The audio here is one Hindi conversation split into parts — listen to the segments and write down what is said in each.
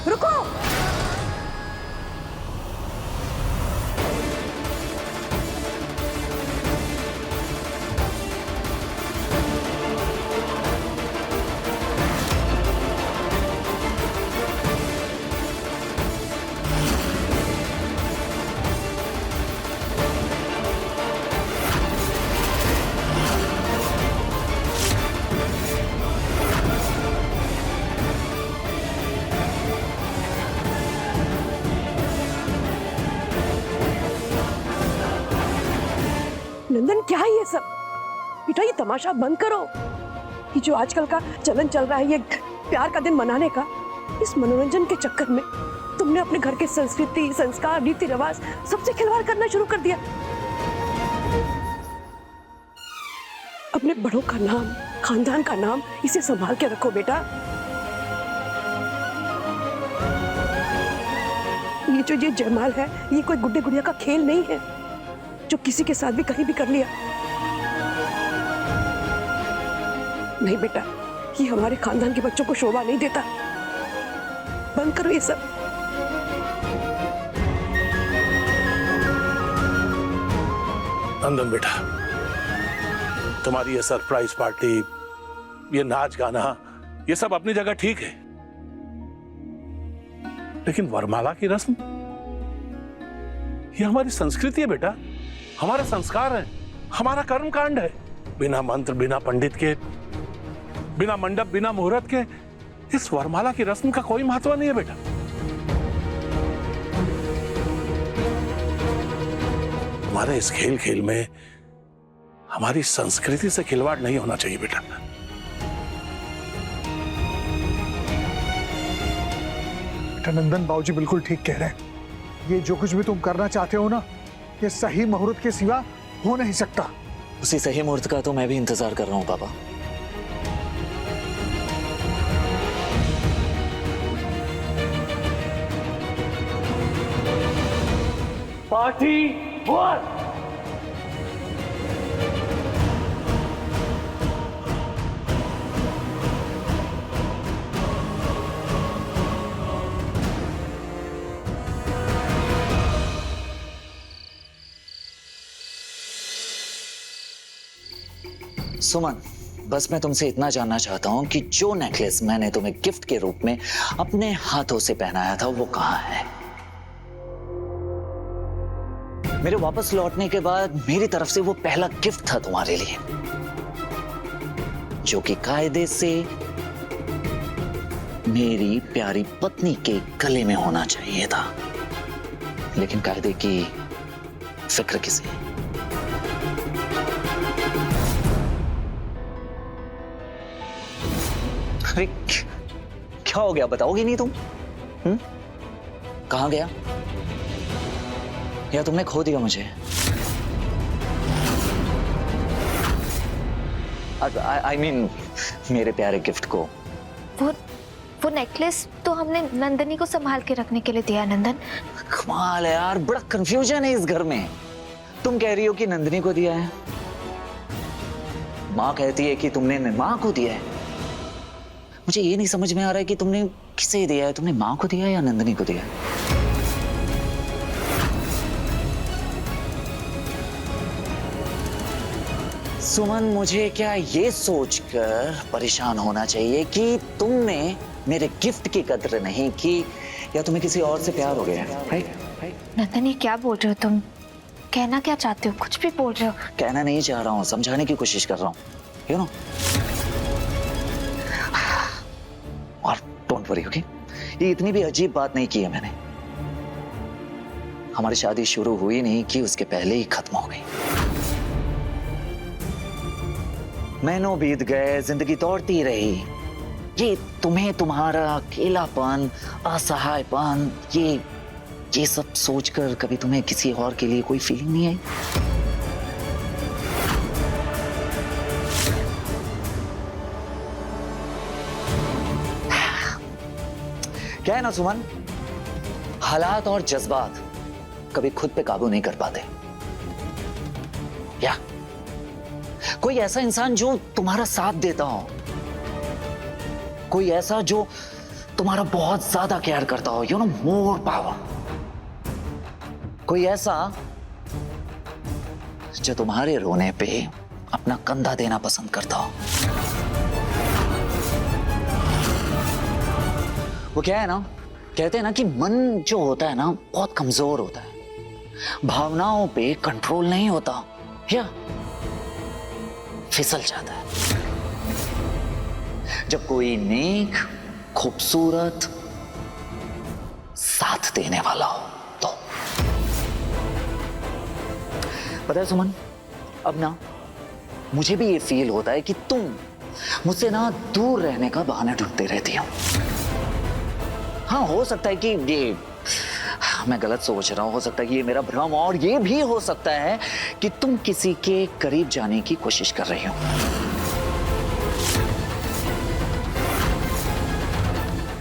रुको। नंदन क्या है ये सब? बेटा ये तमाशा बंद करो। ये जो आजकल का चलन चल रहा है, ये प्यार का दिन मनाने का, इस मनोरंजन के चक्कर में तुमने अपने घर के संस्कृति, संस्कार, रीति रिवाज सबसे खिलवाड़ करना शुरू कर दिया। अपने बड़ों का नाम, खानदान का नाम, इसे संभाल के रखो बेटा। ये जो ये जयमाल है, ये कोई गुड्डे गुड़िया का खेल नहीं है जो किसी के साथ भी कहीं भी कर लिया। नहीं बेटा, ये हमारे खानदान के बच्चों को शोभा नहीं देता। बंद करो ये सब। नंदन बेटा, तुम्हारी ये सरप्राइज पार्टी, ये नाच गाना, ये सब अपनी जगह ठीक है, लेकिन वरमाला की रस्म ये हमारी संस्कृति है बेटा, हमारे संस्कार है, हमारा कर्म कांड है। बिना मंत्र, बिना पंडित के, बिना मंडप, बिना मुहूर्त के इस वरमाला की रस्म का कोई महत्व नहीं है बेटा। हमारे इस खेल खेल में हमारी संस्कृति से खिलवाड़ नहीं होना चाहिए बेटा। बेटा नंदन, बाबूजी बिल्कुल ठीक कह रहे हैं। ये जो कुछ भी तुम करना चाहते हो ना, ये सही मुहूर्त के सिवा हो नहीं सकता। उसी सही मुहूर्त का तो मैं भी इंतजार कर रहा हूँ पापा। पार्टी 1। सुमन, बस मैं तुमसे इतना जानना चाहता हूं कि जो नेकलेस मैंने तुम्हें गिफ्ट के रूप में अपने हाथों से पहनाया था वो कहां है? मेरे वापस लौटने के बाद मेरी तरफ से वो पहला गिफ्ट था तुम्हारे लिए, जो कि कायदे से मेरी प्यारी पत्नी के गले में होना चाहिए था, लेकिन कायदे की फिक्र किसे? अरे क्या हो गया, बताओगे नहीं तुम? कहां गया? या तुमने खो दिया मुझे? I mean, मेरे प्यारे गिफ्ट को। वो नेकलेस तो हमने नंदनी को संभाल के रखने के लिए दिया है नंदन। कमाल है यार, बड़ा कंफ्यूजन है इस घर में। तुम कह रही हो कि नंदनी को दिया है, माँ कहती है कि तुमने माँ को दिया है। मुझे ये नहीं समझ में आ रहा है कि तुमने किसे दिया है, तुमने माँ को दिया है या नंदनी को दिया है? सुमन, मुझे क्या ये सोचकर परेशान होना चाहिए कि तुमने मेरे गिफ्ट की कदर नहीं की या तुम्हें किसी और से प्यार हो गया है? नंदन, ये क्या बोल रहे हो तुम? कहना क्या चाहते हो? कुछ भी बोल रहे हो। कहना नहीं चाह रहा हूँ, समझाने की कोशिश कर रहा हूँ, यू नो। और डोंट वरी, ओके? ये इतनी भी अजीब बात नहीं की है मैंने। हमारी शादी शुरू हुई नहीं कि उसके पहले ही खत्म हो गई। महीनों बीत गए, जिंदगी दौड़ती रही। ये तुम्हें तुम्हारा अकेलापन, असहायपन, ये सब सोचकर कभी तुम्हें किसी और के लिए कोई फीलिंग नहीं आई? क्या है ना सुमन, हालात और जज्बात कभी खुद पे काबू नहीं कर पाते। या कोई ऐसा इंसान जो तुम्हारा साथ देता हो, कोई ऐसा जो तुम्हारा बहुत ज्यादा केयर करता हो, यू नो, मोर पावर। कोई ऐसा जो तुम्हारे रोने पे अपना कंधा देना पसंद करता हो। वो क्या है ना, कहते हैं ना कि मन जो होता है ना बहुत कमजोर होता है, भावनाओं पे कंट्रोल नहीं होता या फिसल जाता है। जब कोई नेक, खूबसूरत, साथ देने वाला हो तो। पता है सुमन, अब ना मुझे भी ये फील होता है कि तुम मुझसे ना दूर रहने का बहाना ढूंढते रहती हो। हाँ, हो सकता है कि ये मैं गलत सोच रहा हूं, हो सकता है कि ये मेरा भ्रम, और ये भी हो सकता है कि तुम किसी के करीब जाने की कोशिश कर रही हो।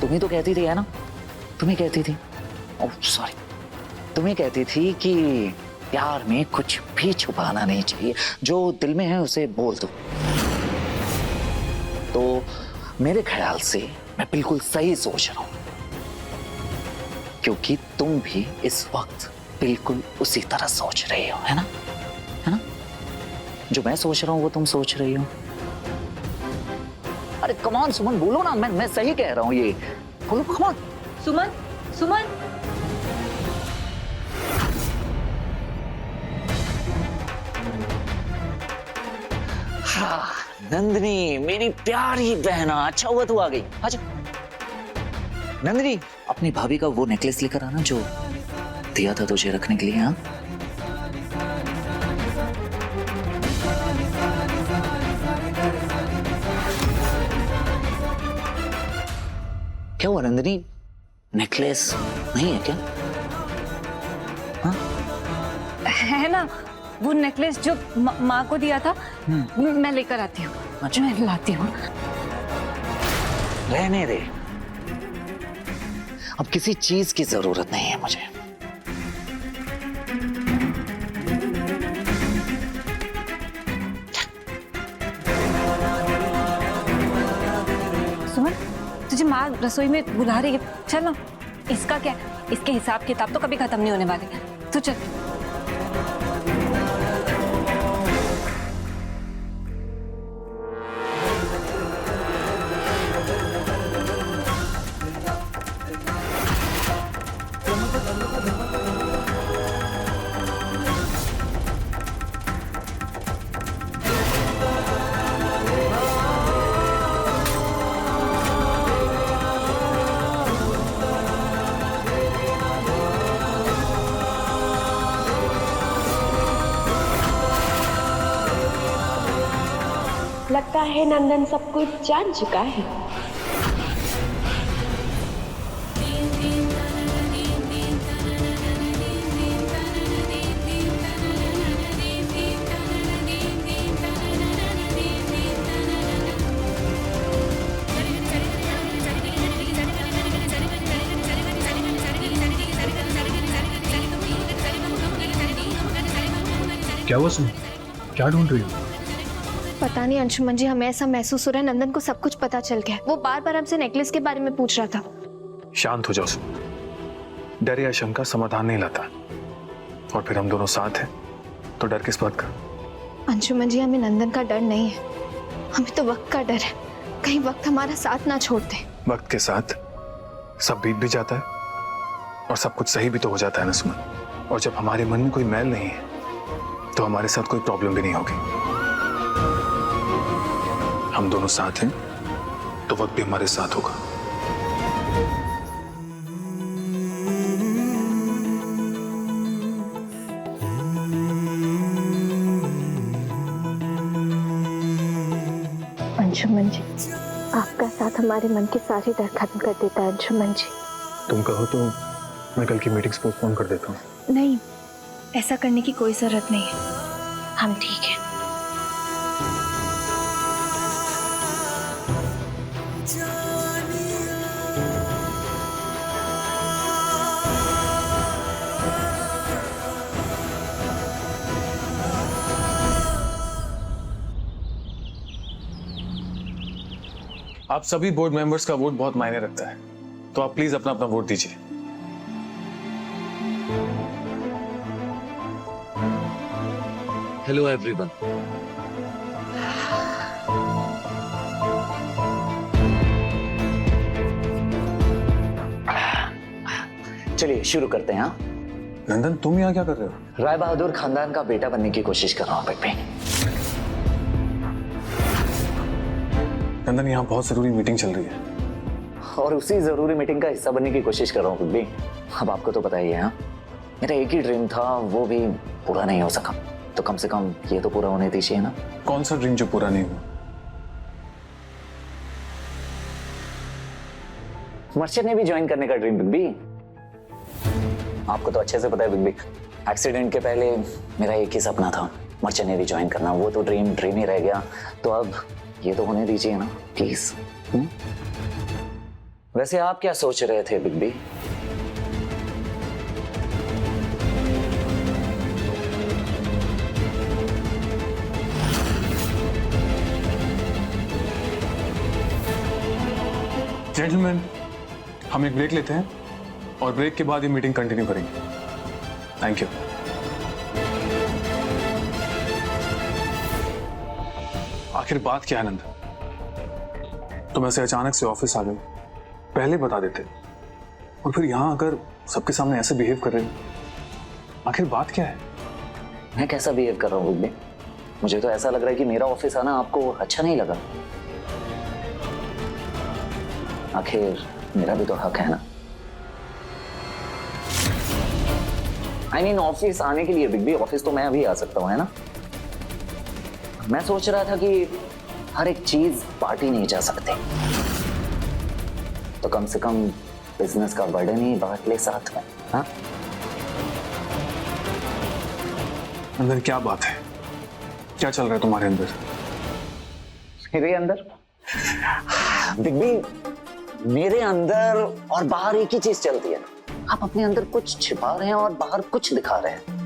तुम ही तो कहती थी, है ना, तुम्हें कहती थी, ओह सॉरी, तुम्हें कहती थी कि प्यार में कुछ भी छुपाना नहीं चाहिए, जो दिल में है उसे बोल दो। तो मेरे ख्याल से मैं बिल्कुल सही सोच रहा हूं, क्योंकि तुम भी इस वक्त बिल्कुल उसी तरह सोच रही हो, है ना? है ना? जो मैं सोच रहा हूं वो तुम सोच रही हो। अरे कमान सुमन, बोलो ना, मैं सही कह रहा हूं, ये बोलो, कमान सुमन, सुमन। हाँ, नंदिनी मेरी प्यारी बहना, अच्छा हुआ तू आ गई। आजा नंदिनी, अपनी भाभी का वो नेकलेस लेकर आना जो दिया था तुझे रखने के लिए। हाँ, क्या हुआ नंदिनी, नेकलेस नहीं है क्या? हाँ? है ना, वो नेकलेस जो माँ को दिया था, मैं लेकर आती हूँ। अच्छा, मैं लाती हूँ। रहने दे, अब किसी चीज की जरूरत नहीं है मुझे। सुमन, तुझे माँ रसोई में बुला रही है, चल ना। इसका क्या, इसके हिसाब किताब तो कभी खत्म नहीं होने वाले। तू चल। लगता है नंदन सब कुछ जान चुका है। क्या हुआ सुन, क्या ढूंढ रही हो? पता नहीं अंशुमन जी, हमें ऐसा महसूस हो रहा है नंदन को सब कुछ पता चल गया है। वो बार बार हमसे नेकलेस के बारे में पूछ रहा था। शांत हो जाओ सुन, डर या शंका समाधान नहीं लाता, और फिर हम दोनों साथ हैं तो डर किस बात का? अंशुमन जी, हमें नंदन का डर नहीं है, हमें तो वक्त का डर है, कहीं वक्त हमारा साथ ना छोड़ दे। वक्त के साथ सब बीत भी जाता है और सब कुछ सही भी तो हो जाता है ना सुमन। और जब हमारे मन में कोई मैल नहीं है तो हमारे साथ कोई प्रॉब्लम भी नहीं होगी। हम दोनों साथ हैं तो वक्त भी हमारे साथ होगा। अंशुमन जी, आपका साथ हमारे मन के सारे डर खत्म कर देता है। अंशुमन जी, तुम कहो तो मैं कल की मीटिंग्स पोस्टपोन कर देता हूँ। नहीं, ऐसा करने की कोई जरूरत नहीं है, हम ठीक हैं। आप सभी बोर्ड मेंबर्स का वोट बहुत मायने रखता है, तो आप प्लीज अपना अपना वोट दीजिए। Hello everyone. चलिए शुरू करते हैं। हाँ, नंदन तुम यहाँ क्या कर रहे हो? राय बहादुर खानदान का बेटा बनने की कोशिश कर रहा हूँ बिग बी। नंदन यहाँ बहुत जरूरी मीटिंग चल रही है। और उसी जरूरी मीटिंग का हिस्सा बनने की कोशिश कर रहा हूँ बिग बी। अब आपको तो पता ही है, हाँ? मेरा एक ही ड्रीम था, वो भी पूरा नहीं हो सका, तो कम से कम ये तो पूरा होने दीजिए ना। कौन सा ड्रीम जो पूरा नहीं हुआ? मर्चेंट नेवी ज्वाइन करने का ड्रीम बिग बी। आपको तो अच्छे से पता है बिग बी, एक्सीडेंट के पहले मेरा एक ही सपना था, मर्चेंट नेवी ज्वाइन करना। वो तो ड्रीम ही रह गया, तो अब ये तो होने दीजिए ना प्लीज। वैसे आप क्या सोच रहे थे बिग बी? जेंटलमैन, हम एक ब्रेक लेते हैं और ब्रेक के बाद ये मीटिंग कंटिन्यू करेंगे। Thank you. आखिर बात क्या है नंदन? तुम ऐसे अचानक से ऑफिस आ गए, पहले बता देते, और फिर यहां आकर सबके सामने ऐसे बिहेव कर रहे हो। आखिर बात क्या है? मैं कैसा बिहेव कर रहा हूँ बिग बी? मुझे तो ऐसा लग रहा है कि मेरा ऑफिस आना आपको अच्छा नहीं लगा। आखिर मेरा भी तो हक है ना। I mean, ऑफिस आने के लिए बिग बी, ऑफिस तो मैं अभी आ सकता हूँ, है ना? मैं सोच रहा था कि हर एक चीज पार्टी नहीं जा सकते, तो कम से कम बिजनेस का बर्डन ही बांट ले साथ में। हाँ नंदन क्या बात है? क्या चल रहा है तुम्हारे अंदर? मेरे अंदर बिग बी, मेरे अंदर और बाहर एक ही चीज चलती है। आप अपने अंदर कुछ छिपा रहे हैं और बाहर कुछ दिखा रहे हैं।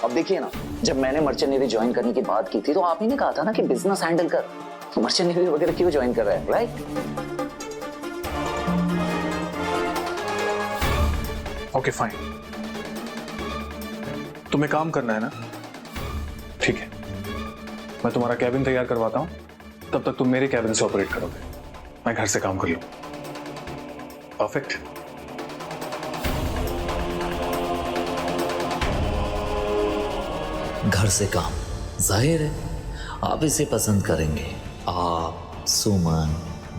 अब देखिए ना, जब मैंने मर्चेंट नेवी ज्वाइन करने की बात की थी, तो आप ही ने कहा था ना कि बिजनेस हैंडल कर, मर्चेंट नेवी वगैरह क्यों ज्वाइन कर रहा है, राइट? ओके फाइन, तुम्हें काम करना है ना? ठीक है, मैं तुम्हारा कैबिन तैयार करवाता हूं, तब तक तुम मेरे कैबिन से ऑपरेट करोगे, मैं घर से काम कर लूं। परफेक्ट। घर से काम, जाहिर है आप इसे पसंद करेंगे। आप, सुमन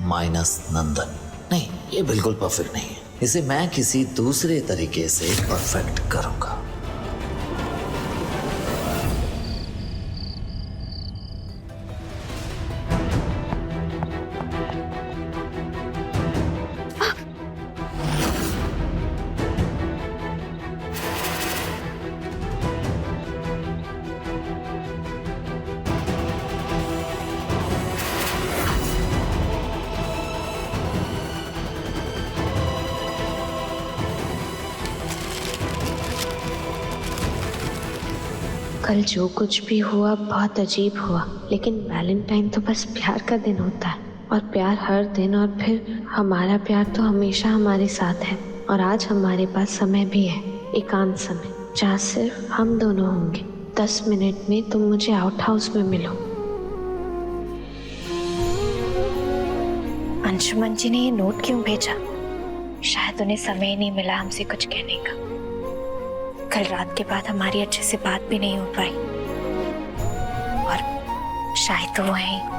माइनस नंदन। नहीं, ये बिल्कुल परफेक्ट नहीं है, इसे मैं किसी दूसरे तरीके से परफेक्ट करूंगा। कल जो कुछ भी हुआ बहुत अजीब हुआ, लेकिन वैलेंटाइन तो बस प्यार का दिन होता है, और प्यार हर दिन, और फिर हमारा प्यार तो हमेशा हमारे साथ है। और आज हमारे पास समय भी है, एकांत समय, जहाँ सिर्फ हम दोनों होंगे। 10 मिनट में तुम मुझे आउट हाउस में मिलो। अंशुमन जी ने ये नोट क्यों भेजा? शायद उन्हें समय ही नहीं मिला हमसे कुछ कहने का। कल रात के बाद हमारी अच्छे से बात भी नहीं हो पाई, और शायद तो वो है।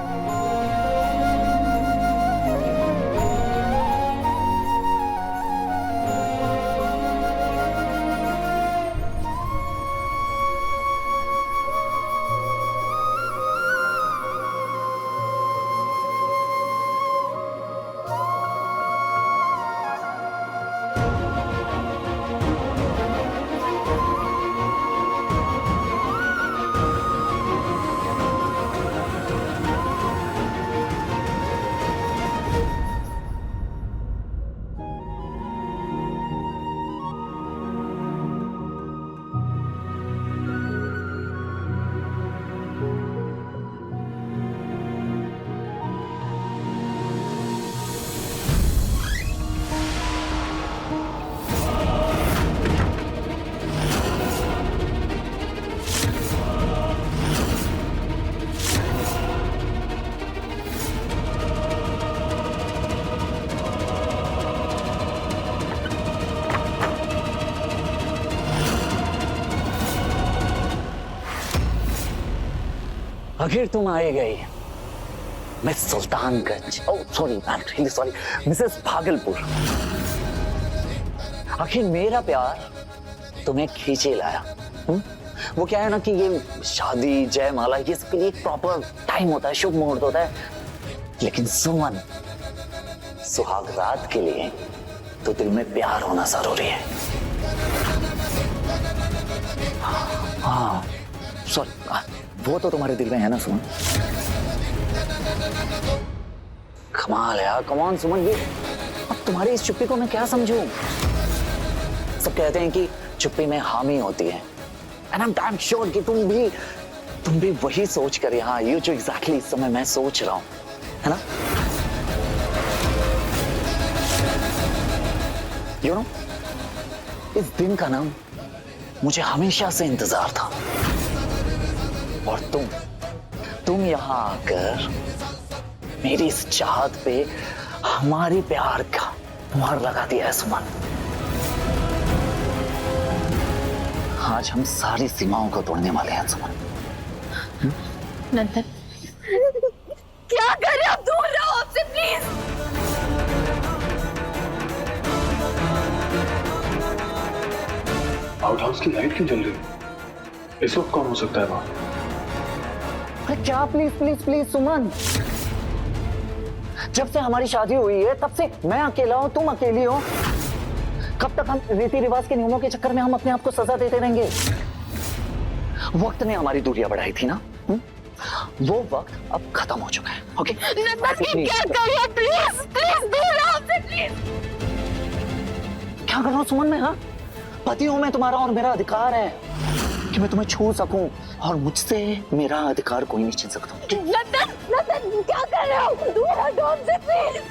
आखिर तुम आए गई miss Sultanganj, oh sorry, I am really sorry, Mrs Bhagalpur. आखिर मेरा प्यार तुम्हें खींचे लाया। वो क्या है ना कि ये शादी जयमाला ये इसके लिए प्रॉपर टाइम होता है, शुभ मुहूर्त होता है, लेकिन सुमन सुहाग रात के लिए तो दिल में प्यार होना जरूरी है। हाँ सॉरी, वो तो तुम्हारे दिल में है ना सुमन? कमाल है यार, कमान सुमन, ये अब तुम्हारी इस चुप्पी को मैं क्या समझूं? सब कहते हैं कि चुप्पी में हामी होती है, and I am damn sure कि तुम भी वही सोच कर यहाँ आई हो जो एग्जैक्टली इस समय मैं सोच रहा हूं, है ना? यू नो, इस दिन का नाम मुझे हमेशा से इंतजार था, और तुम यहां आकर मेरी इस चाहत पे हमारे प्यार का मुहर लगा दिया है सुमन। आज हम सारी सीमाओं को तोड़ने वाले हैं सुमन। नंदन, क्या करें, आप दूर रहो आपसे प्लीज। आउट हाउस की लाइट क्यों जल रही है? इस वक्त कौन हो सकता है वहां? अरे क्या, प्लीज प्लीज प्लीज सुमन, जब से हमारी शादी हुई है तब से मैं अकेला हूं, तुम अकेली हो। कब तक हम रीति रिवाज के नियमों के चक्कर में हम अपने आप को सजा देते रहेंगे? वक्त ने हमारी दूरियां बढ़ाई थी ना, वो वक्त अब खत्म हो चुका है। ओके? क्या करिए, प्लीज प्लीज दूर रहो आपसे प्लीज। क्या कर रहा हूं सुमन मैं? हाँ, पति हूं मैं तुम्हारा, और मेरा अधिकार है कि मैं तुम्हें छू सकूं, और मुझसे मेरा अधिकार कोई नहीं छीन सकता। नंदन, नंदन क्या कर रहे हो, दूर हटो हमसे प्लीज।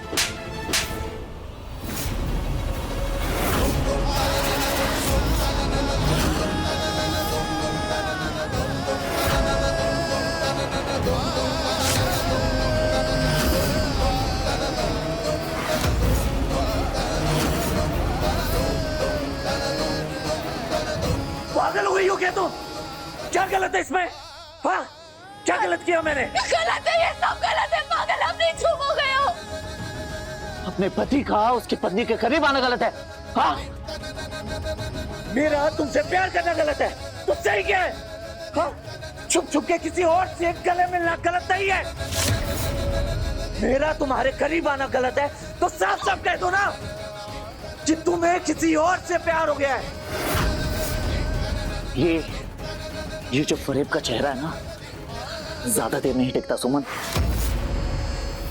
पागल हुई हो क्या तुम? क्या गलत है इसमें? हाँ, क्या गलत किया मैंने? गलत है, ये सब गलत है, पागल, आप नहीं चुप हो गए हो। अपने पति का उसकी पत्नी के करीब आना गलत है? हाँ, मेरा तुमसे प्यार करना गलत है, तो सही क्या है? हाँ, छुप छुप के किसी और से गले मिलना गलत नहीं है। मेरा तुम्हारे करीब आना गलत है, तो साफ साफ कह दो ना कि तुम्हें किसी और से प्यार हो गया है। ये जो फरेब का चेहरा है ना, ज्यादा देर नहीं टिकता सुमन,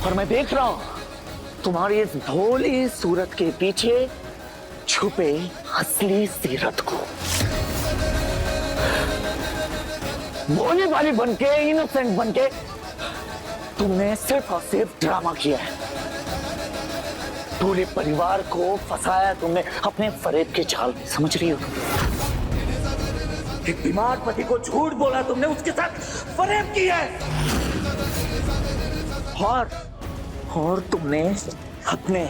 और मैं देख रहा हूं तुम्हारी इस भोली सूरत के पीछे छुपे असली सीरत को। भोली भाली बनके, इनोसेंट बनके तुमने सिर्फ और सिर्फ ड्रामा किया है। पूरे परिवार को फंसाया तुमने अपने फरेब के जाल में, समझ रही हो? एक बीमार पति को झूठ बोला तुमने, उसके साथ फरेब की है, और तुमने अपने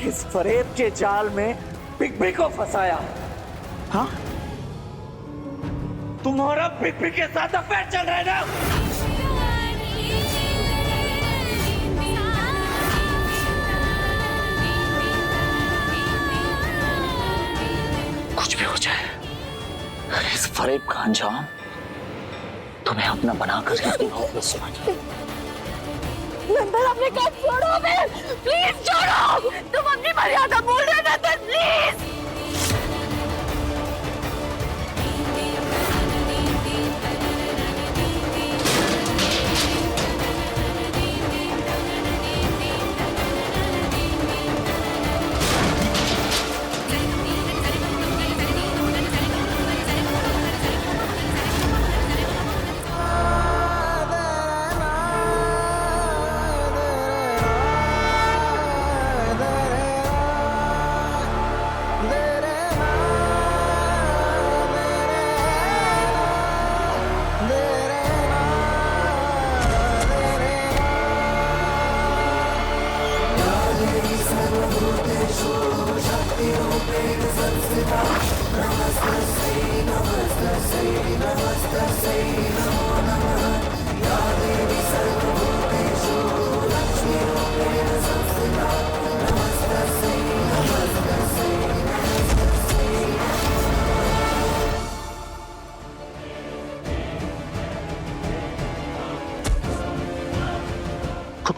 इस फरेब के जाल में बिग को फंसाया। हाँ, तुम्हारा बिग के साथ अफेयर चल रहा है ना? कुछ भी हो जाए, इस फरेब का अंजाम तुम्हें अपना बनाकर ही होगा सुमन। नंदन, अपने काम छोड़ो, प्लीज छोड़ो, तुम अपनी मर्यादा भूल रहे हो नंदन, प्लीज।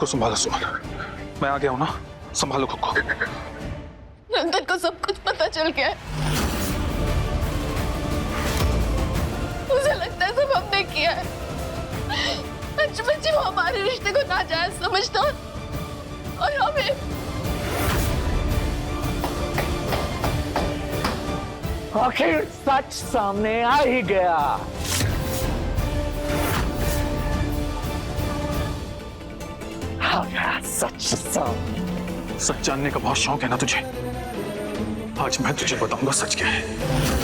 को संभालो सुमन, मैं आ गया हूं ना, संभालो खुद को। नंदन को सब कुछ पता चल गया है। मुझे लगता है सब हमने किया है। बच्ची वो हमारे रिश्ते को नाजायज समझता और हमें आखिर सच सामने आ ही गया। आ गया सच सामने। सच जानने का बहुत शौक है ना तुझे? आज मैं तुझे बताऊंगा सच क्या है।